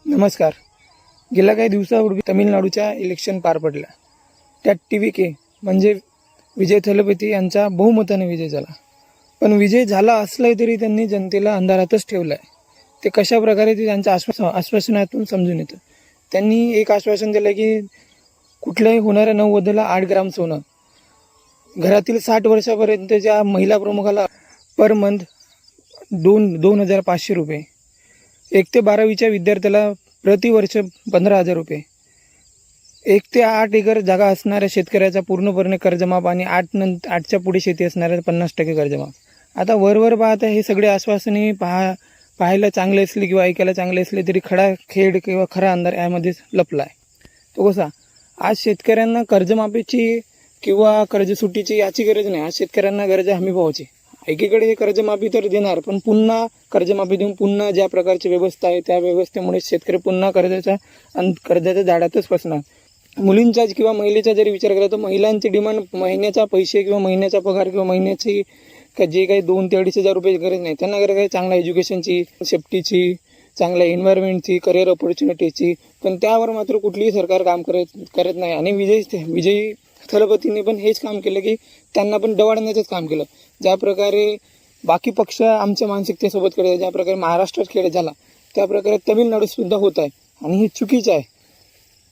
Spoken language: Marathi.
नमस्कार. गेल्या काही दिवसापूर्वी तमिळनाडूच्या इलेक्शन पार पडल्या. त्यात TVK म्हणजे विजय थलपती यांचा बहुमताने विजय झाला. पण विजय झाला असला तरी त्यांनी जनतेला अंधारातच ठेवलं आहे. ते कशा प्रकारे ते त्यांच्या आश्वासनातून समजून येतं. त्यांनी एक आश्वासन दिलं की कुठल्याही होणाऱ्या नववधूला 8 ग्राम सोनं, घरातील 60 वर्षापर्यंतच्या महिला प्रमुखाला पर मंथ 2,500 रुपये, 1 ते 12वीच्या विद्यार्थ्याला प्रतिवर्ष 15,000 रुपये, 1 ते 8 एकर जागा असणाऱ्या शेतकऱ्याचा पूर्णपणे कर्जमाफ आणि 8च्या पुढे शेती असणाऱ्या 50% कर्जमाफ. आता वरवर पाहता हे सगळे आश्वासने पाहायला चांगले असले किंवा ऐकायला चांगले असले तरी खडा खेळ किंवा खरा अंधार यामध्येच लपला आहे. तो कसा, आज शेतकऱ्यांना कर्जमाफीची किंवा कर्जसुट्टीची याची गरज नाही. आज शेतकऱ्यांना गरज आहे हमीभावाची. एकीकडे हे कर्जमाफी तर देणार, पण पुन्हा कर्जमाफी देऊन पुन्हा ज्या प्रकारची व्यवस्था आहे त्या व्यवस्थेमुळे शेतकरी पुन्हा कर्जाच्या जाळ्यातच फसणार. मुलींचा किंवा महिलेचा जरी विचार केला तर महिलांची डिमांड महिन्याचा पैसे किंवा महिन्याचा पगार किंवा महिन्याची जे काही 2,000 ते 2,500 रुपयाची गरज नाही. त्यांना गरज आहे चांगल्या एज्युकेशनची, सेफ्टीची, चांगल्या एन्व्हायरमेंटची, करिअर ऑपॉर्च्युनिटीची. पण त्यावर मात्र कुठलीही सरकार काम करत नाही. आणि विजयी थलपतींनी पण हेच काम केलं की त्यांना पण डवाळण्याचंच काम केलं. ज्या प्रकारे बाकी पक्ष आमच्या मानसिकतेसोबत खेळले, ज्या प्रकारे महाराष्ट्रात खेळ झाला त्या प्रकारे तमिळनाडूत सुद्धा होत आहे. आणि हे चुकीचं आहे.